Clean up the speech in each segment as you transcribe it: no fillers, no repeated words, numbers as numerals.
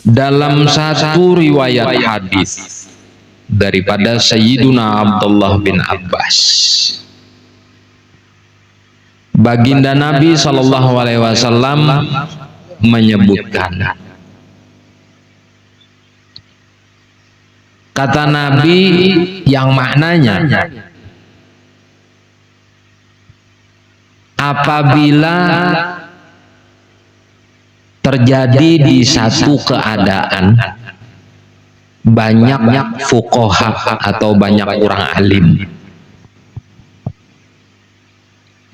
dalam satu riwayat hadis daripada Sayyiduna Abdullah bin Abbas, baginda Nabi Shallallahu Alaihi Wasallam menyebutkan, kata Nabi yang maknanya, apabila terjadi di satu keadaan banyak fuqaha atau banyak orang alim,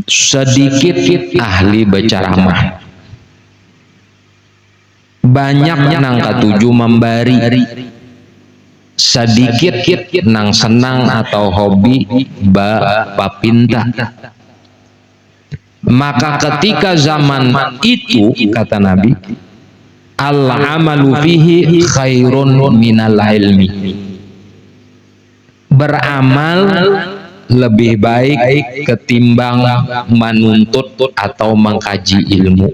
sedikit ahli berceramah, banyak nang katuju membari, sedikit nang senang atau hobi bapinta, maka ketika zaman itu, kata Nabi, al-amalu fihi khairun minal ilmi, beramal lebih baik ketimbang menuntut atau mengkaji ilmu.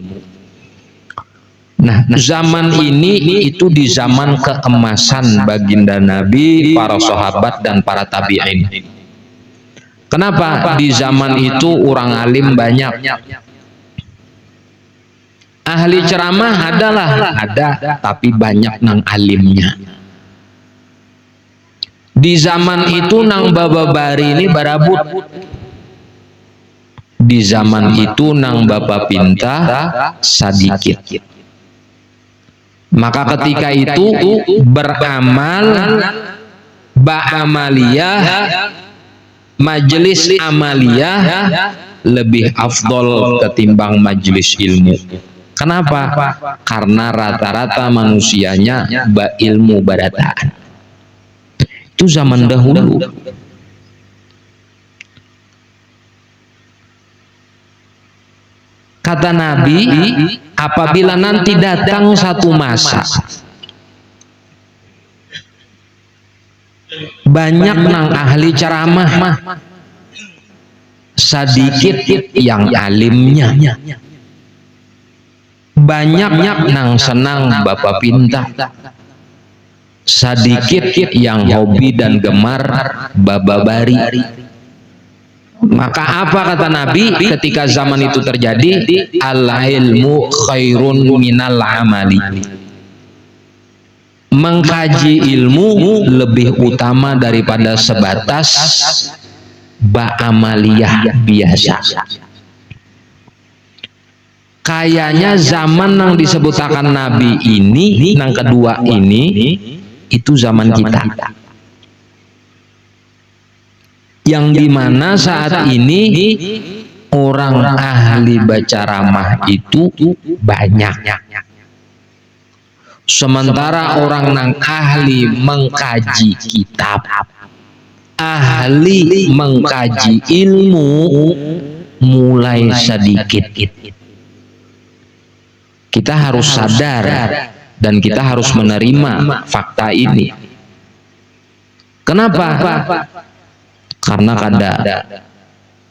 Nah, zaman ini itu di zaman keemasan baginda Nabi, para sahabat dan para tabi'in. Kenapa? Di zaman itu orang alim banyak, ahli ceramah ada, tapi banyak nang alimnya. Di zaman itu nang bababari ini barabut. Di zaman itu nang bapa pinta sedikit. Maka ketika itu beramal ba'amaliyah, majelis amaliyah lebih afdol ketimbang majelis ilmu. Kenapa? Karena rata-rata manusianya ilmu barataan. Itu zaman dahulu. Kata Nabi, apabila nanti datang satu masa banyak nang ahli ceramah, sedikit yang alimnya, banyak nang senang bapak pinta, sedikit yang hobi dan gemar bababari. Maka apa kata Nabi ketika zaman itu terjadi? Al-ilmu khairun minal amali, mengkaji ilmu lebih utama daripada sebatas ba'amaliyah biasa. Kayaknya zaman yang disebutkan Nabi ini, yang kedua ini, itu zaman kita, yang dimana saat ini orang ahli bacaramah itu banyak, sementara orang nang ahli mengkaji kitab, ahli mengkaji ilmu mulai sedikit. Kita harus sadar dan kita harus menerima fakta ini. Kenapa? Karena ada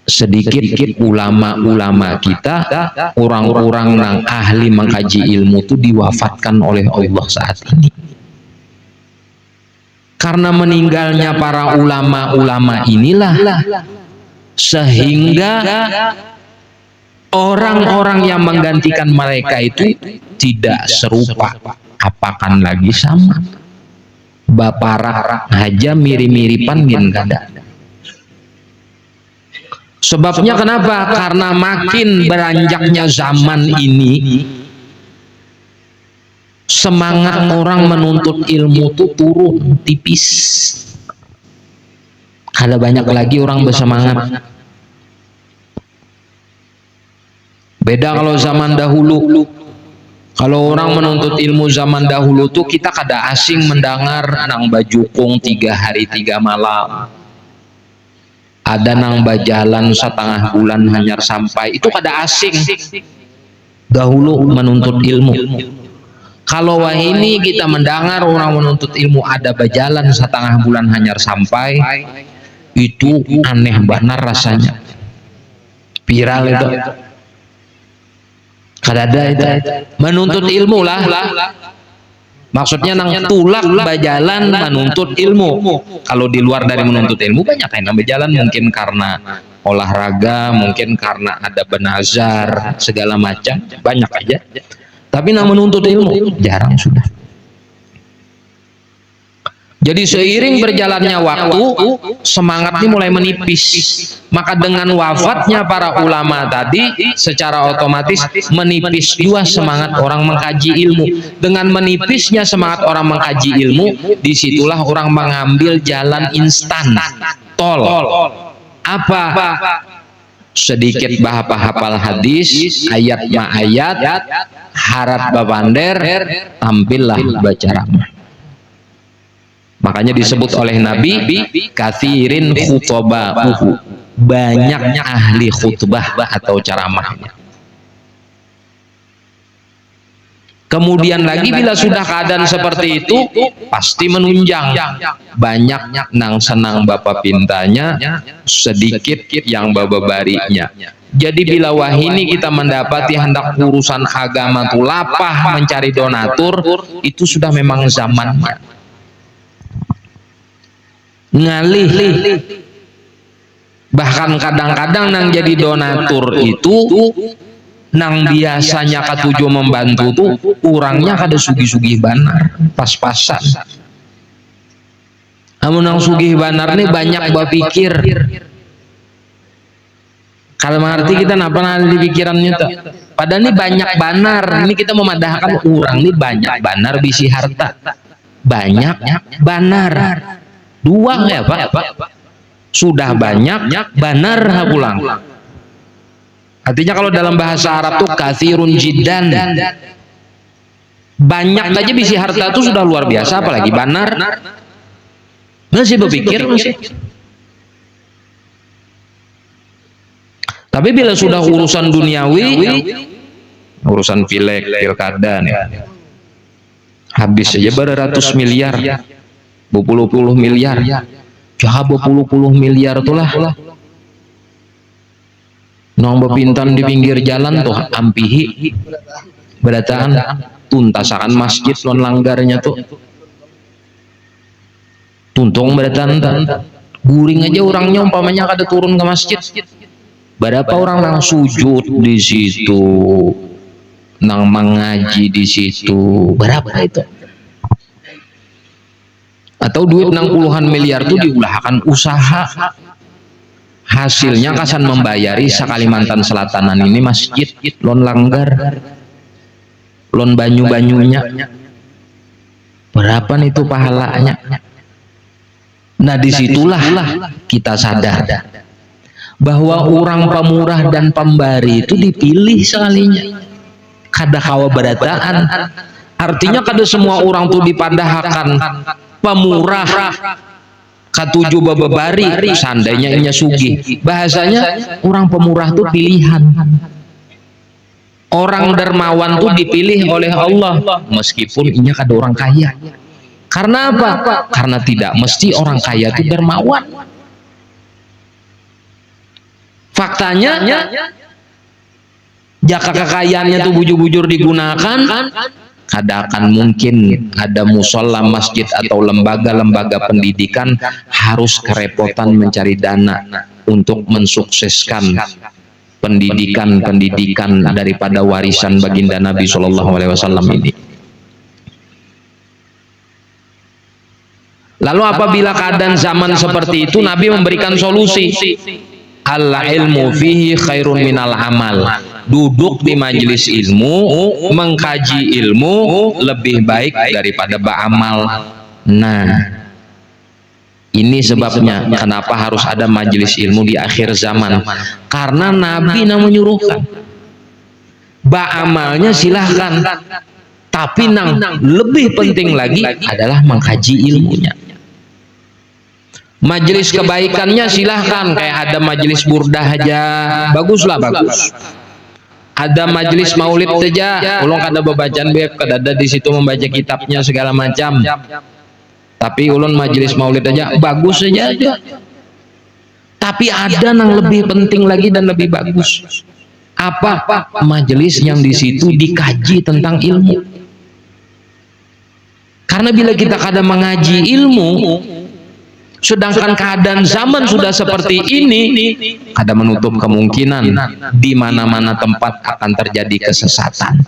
sedikit ulama-ulama kita, orang-orang yang ahli mengkaji ilmu itu diwafatkan oleh Allah saat ini. Karena meninggalnya para ulama-ulama inilah sehingga orang-orang yang menggantikan mereka itu tidak serupa, apakan lagi sama. Baparak aja mirip-miripan gin kada. Sebabnya kenapa? Karena makin beranjaknya zaman ini, semangat orang menuntut ilmu itu turun tipis. Ada banyak lagi orang bersemangat. Beda kalau zaman dahulu. Kalau orang menuntut ilmu zaman dahulu tuh kita kada asing mendengar nang bajukung 3 hari 3 malam. Ada nang bajalan setengah bulan hanyar sampai. Itu kada asing. Dahulu menuntut ilmu. Kalau wah ini kita mendengar orang menuntut ilmu ada bajalan setengah bulan hanyar sampai, itu aneh benar rasanya. Viral itu. Kada ada itu. Menuntut ilmu lah. Maksudnya nang tulak bajalan menuntut ilmu. Kalau di luar dari menuntut ilmu banyak yang bajalan, mungkin karena olahraga, mungkin karena ada benazar, segala macam, banyak aja. Tapi nang menuntut ilmu jarang sudah. Jadi seiring berjalannya waktu, semangat ini mulai menipis. Maka dengan wafatnya para ulama tadi, secara otomatis menipis juga semangat orang mengkaji ilmu. Dengan menipisnya semangat orang mengkaji ilmu, disitulah orang mengambil jalan instan, tol. Apa? Sedikit hafal hadis, ayat ma ayat, harat babander, tampillah baca ramah. Makanya disebut oleh Nabi, kathirin khutba'uhu, banyaknya ahli khutbah atau ceramahnya. Kemudian lagi bila sudah keadaan seperti itu, pasti menunjang. Banyak nang senang bapak pintanya, sedikit yang bababarinya. Jadi bila wahini kita mendapati hendak urusan agama tuh lapah mencari donatur, itu sudah memang zamannya. Ngalih, bahkan kadang-kadang nang jadi donatur itu nang biasanya katuju membantu tuh orangnya kada sugih-sugih banar, pas-pasan. Amun nang sugih banar nih banyak berpikir. Kalau mengerti kita napa nanti di pikirannya tuh. Padahal ini banyak banar. Ini kita memadahkan orang nih banyak banar bisi harta. Banyak banar. Dua ya Pak? Sudah banyak banar pulang. Artinya kalau dalam bahasa Arab tuh kathirun jiddan. Banyak aja bisi harta itu sudah luar biasa, apalagi banar. Masih berpikir masih. Tapi bila sudah urusan duniawi, urusan pilkada nih, habis saja beratus miliar. Berpuluh-puluh miliar, jaha berpuluh-puluh miliar itulah. Nong bepintan di pinggir jalan tuh ampihi, berataan tuntasakan masjid lon langgarnya tuh, tuntung berataan, guring aja orangnya umpamanya kada turun ke masjid. Berapa orang nang sujud di situ, nang mengaji di situ, berapa itu? Atau duit nang puluhan miliar itu diulahkan usaha, hasilnya kasan membayari Kalimantan Selatanan ini masjid lon langgar, lon banyu-banyunya, berapa itu pahalanya. Nah disitulah kita sadar bahwa orang pemurah dan pembari itu dipilih sekalinya, kada kawa berataan. Artinya kada semua orang tuh dipadahkan pemurah katuju bababari, seandainya inya sugih. Bahasanya orang pemurah tuh pilihan. Orang dermawan tuh dipilih oleh Allah meskipun inya kada orang kaya. Karena apa? Karena tidak mesti orang kaya itu dermawan. Faktanya jika kekayaannya tuh bujur-bujur digunakan, kada akan mungkin ada musola, masjid atau lembaga-lembaga pendidikan harus kerepotan mencari dana untuk mensukseskan pendidikan daripada warisan baginda Nabi Shallallahu Alaihi Wasallam ini. Lalu apabila keadaan zaman seperti itu, Nabi memberikan solusi. Al-ilmu fihi khairun minal amal. Duduk di majelis ilmu, mengkaji ilmu lebih baik daripada beramal. Nah, ini sebabnya kenapa harus ada majelis ilmu di akhir zaman. Karena Nabi menyuruhkan. Beramalnya silahkan, tapi nang lebih penting lagi adalah mengkaji ilmunya. Majelis kebaikannya silahkan, kayak ada majelis burdah aja, baguslah bagus. Ada majelis maulid saja, ulun kada bacaan beb, kada ada di situ membaca kitabnya segala macam. Tapi ulun majelis maulid aja, bagus saja aja. Tapi ada yang lebih penting lagi dan lebih bagus. Apa? Majelis yang di situ dikaji tentang ilmu. Karena bila kita kada mengaji ilmu, sedangkan keadaan zaman sudah seperti ini, kada menutup kemungkinan di mana-mana tempat akan terjadi kesesatan.